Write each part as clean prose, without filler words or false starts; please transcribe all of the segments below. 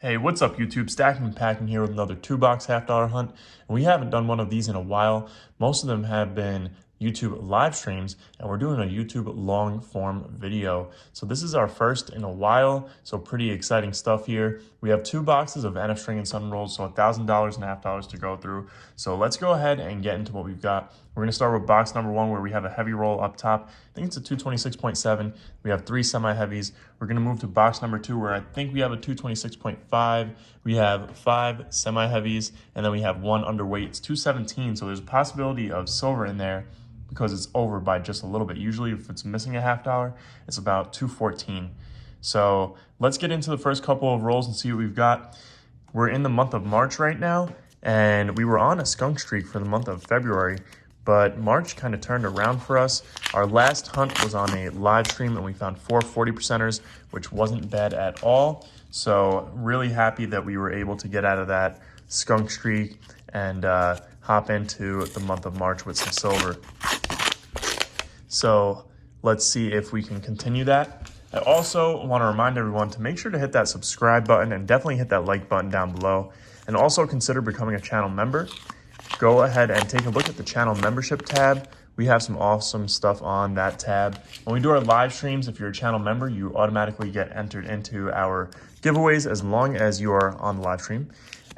Hey, what's up YouTube? Stacking and Packing here with another $2 half-dollar hunt. And we haven't done one of these in a while. Most of them have been YouTube live streams, and we're doing a YouTube long form video. So this is our first in a while, so pretty exciting stuff here. We have 2 boxes of NF string and sun rolls, so $1,000 and half-dollars to go through. So let's go ahead and get into what we've got. We're gonna start with box number 1, where we have a heavy roll up top. I think it's a 226.7. We have 3 semi-heavies. We're gonna move to box number 2, where I think we have a 226.5. We have 5 semi-heavies, and then we have 1 underweight. It's 217, so there's a possibility of silver in there, because it's over by just a little bit. Usually if it's missing a half-dollar, it's about 214. So let's get into the first couple of rolls and see what we've got. We're in the month of March right now, and we were on a skunk streak for the month of February, but March kind of turned around for us. Our last hunt was on a live stream, and we found 4 40%ers, which wasn't bad at all. So really happy that we were able to get out of that skunk streak and hop into the month of March with some silver. So let's see if we can continue that. I also want to remind everyone to make sure to hit that subscribe button and definitely hit that like button down below. And also consider becoming a channel member. Go ahead and take a look at the channel membership tab. We have some awesome stuff on that tab. When we do our live streams, if you're a channel member, you automatically get entered into our giveaways as long as you are on the live stream.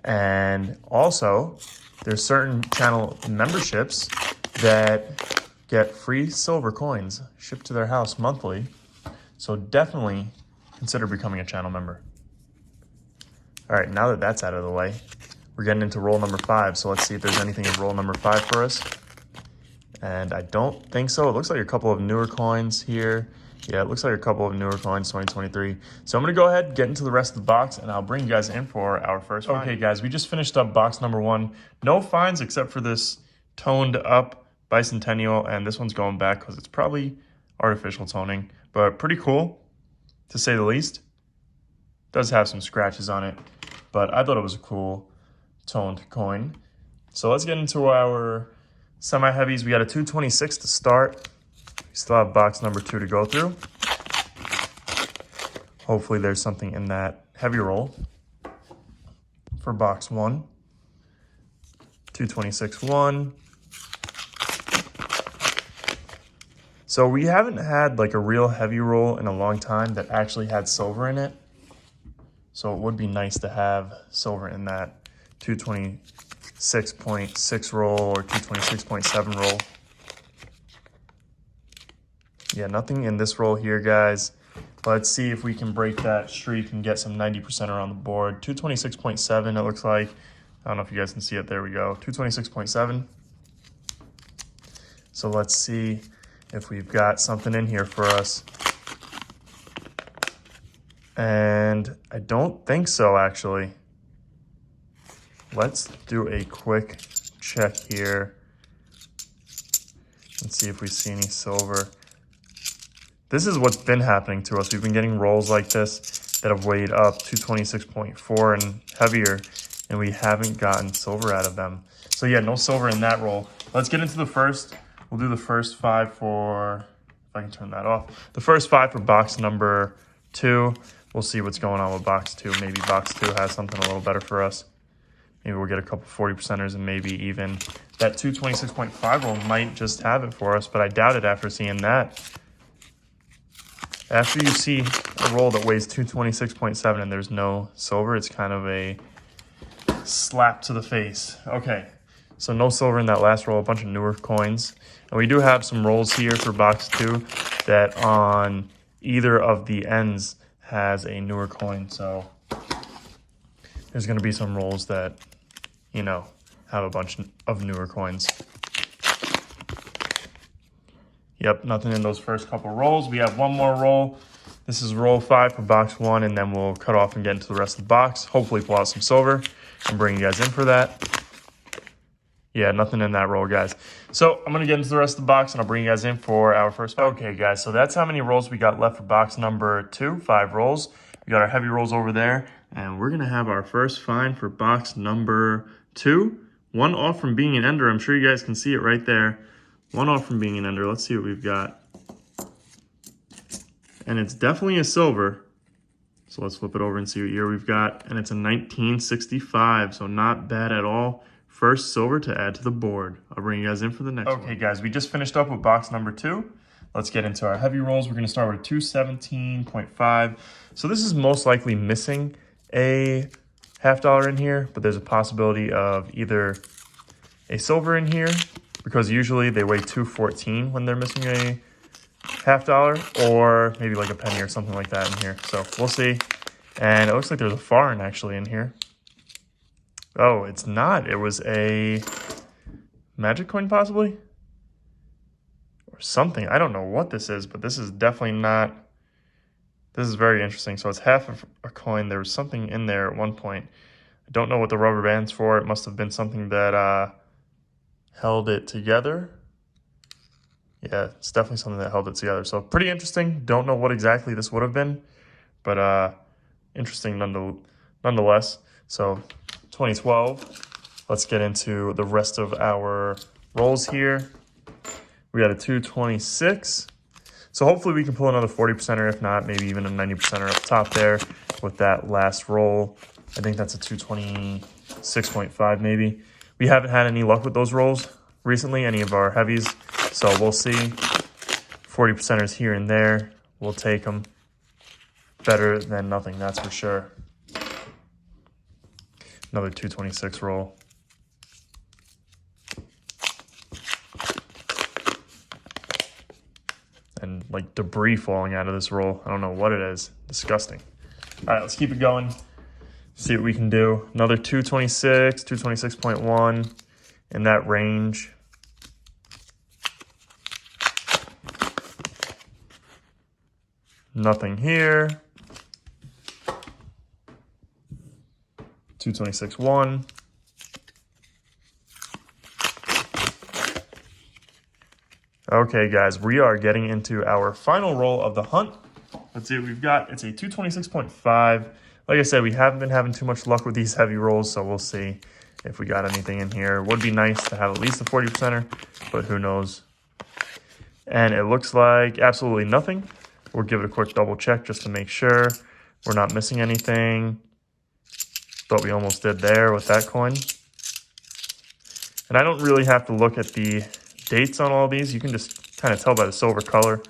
And also, there's certain channel memberships that get free silver coins shipped to their house monthly. So definitely consider becoming a channel member. All right, now that that's out of the way, we're getting into roll number 5. So let's see if there's anything in roll number 5 for us. And I don't think so. It looks like a couple of newer coins here. Yeah, it looks like a couple of newer coins, 2023. So I'm gonna go ahead and get into the rest of the box, and I'll bring you guys in for our first find. Okay guys, we just finished up box number 1. No finds except for this toned up bicentennial, and this one's going back because it's probably artificial toning, but pretty cool to say the least. Does have some scratches on it, but I thought it was a cool toned coin. So let's get into our semi-heavies. We got a 226 to start. We still have box number 2 to go through. Hopefully there's something in that heavy roll for box 1. 226-1. So we haven't had like a real heavy roll in a long time that actually had silver in it. So it would be nice to have silver in that 226.6 roll or 226.7 roll. Yeah, nothing in this roll here, guys. Let's see if we can break that streak and get some 90% around the board. 226.7, it looks like. I don't know if you guys can see it. There we go. 226.7. So let's see if we've got something in here for us. And I don't think so, actually. Let's do a quick check here and see if we see any silver. This is what's been happening to us. We've been getting rolls like this that have weighed up to 26.4 and heavier, and we haven't gotten silver out of them. So yeah, no silver in that roll. Let's get into the first. We'll do the first 5 for, if I can turn that off. The first 5 for box number 2. We'll see what's going on with box 2. Maybe box 2 has something a little better for us. Maybe we'll get a couple 40%ers, and maybe even that 226.5 roll might just have it for us, but I doubt it after seeing that. After you see a roll that weighs 226.7 and there's no silver, it's kind of a slap to the face. Okay, so no silver in that last roll, a bunch of newer coins. And we do have some rolls here for box 2 that on either of the ends has a newer coin. So there's going to be some rolls that, you know, have a bunch of newer coins. Yep, nothing in those first couple rolls. We have one more roll. This is roll 5 for box 1, and then we'll cut off and get into the rest of the box. Hopefully pull out some silver and bring you guys in for that. Yeah, nothing in that roll, guys. So I'm gonna get into the rest of the box, and I'll bring you guys in for our first find. Okay, guys, so that's how many rolls we got left for box number 2, 5 rolls. We got our heavy rolls over there, and we're gonna have our first find for box number 2. 1 off from being an ender. I'm sure you guys can see it right there. 1 off from being an ender. Let's see what we've got. And it's definitely a silver. So let's flip it over and see what year we've got. And it's a 1965, so not bad at all. First silver to add to the board. I'll bring you guys in for the next one. Okay, guys, we just finished up with box number 2. Let's get into our heavy rolls. We're going to start with 217.5. So this is most likely missing a $50 in here, but there's a possibility of either a silver in here, because usually they weigh 214 when they're missing a $50, or maybe like a penny or something like that in here. So we'll see. And it looks like there's a foreign actually in here. Oh, it's not. It was a magic coin possibly? Or something. I don't know what this is, but this is definitely not. This is very interesting. So it's half of a coin. There was something in there at one point. I don't know what the rubber band's for. It must have been something that held it together. Yeah, it's definitely something that held it together. So pretty interesting. Don't know what exactly this would have been, but interesting nonetheless. So 2012. Let's get into the rest of our rolls here. We got a 226. So hopefully we can pull another 40%er, if not, maybe even a 90%er up top there with that last roll. I think that's a 226.5 maybe. We haven't had any luck with those rolls recently, any of our heavies. So we'll see. 40%ers here and there. We'll take them. Better than nothing, that's for sure. Another 226 roll. And like debris falling out of this roll. I don't know what it is. Disgusting. All right, let's keep it going. See what we can do. Another 226, 226.1 in that range. Nothing here. 226.1. Okay, guys, we are getting into our final roll of the hunt. Let's see what we've got. It's a 226.5. Like I said, we haven't been having too much luck with these heavy rolls, so we'll see if we got anything in here. Would be nice to have at least a 40%er, but who knows. And it looks like absolutely nothing. We'll give it a quick double check just to make sure we're not missing anything. Thought we almost did there with that coin. And I don't really have to look at the dates on all these. You can just kind of tell by the silver color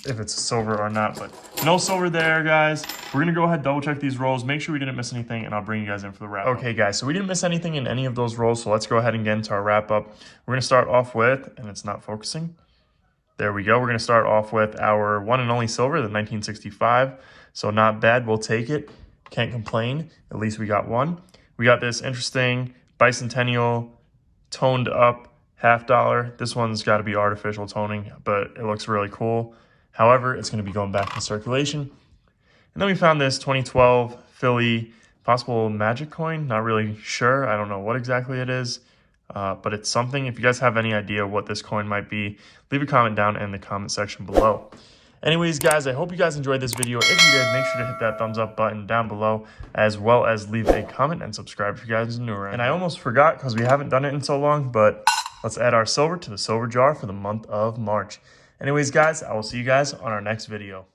if it's a silver or not, but no silver there, guys. We're gonna go ahead, double check these rolls, make sure we didn't miss anything, and I'll bring you guys in for the wrap up. Okay, guys, so we didn't miss anything in any of those rolls, so let's go ahead and get into our wrap up. We're gonna start off with, and it's not focusing. There we go. We're gonna start off with our one and only silver, the 1965. So not bad, we'll take it. Can't complain, at least we got one. We got this interesting bicentennial toned up $50. This one's gotta be artificial toning, but it looks really cool. However, it's going to be going back in circulation. And then we found this 2012 Philly possible magic coin. Not really sure. I don't know what exactly it is, but it's something. If you guys have any idea what this coin might be, leave a comment down in the comment section below. Anyways, guys, I hope you guys enjoyed this video. If you did, make sure to hit that thumbs up button down below, as well as leave a comment and subscribe if you guys are new around. And I almost forgot because we haven't done it in so long, but let's add our silver to the silver jar for the month of March. Anyways, guys, I will see you guys on our next video.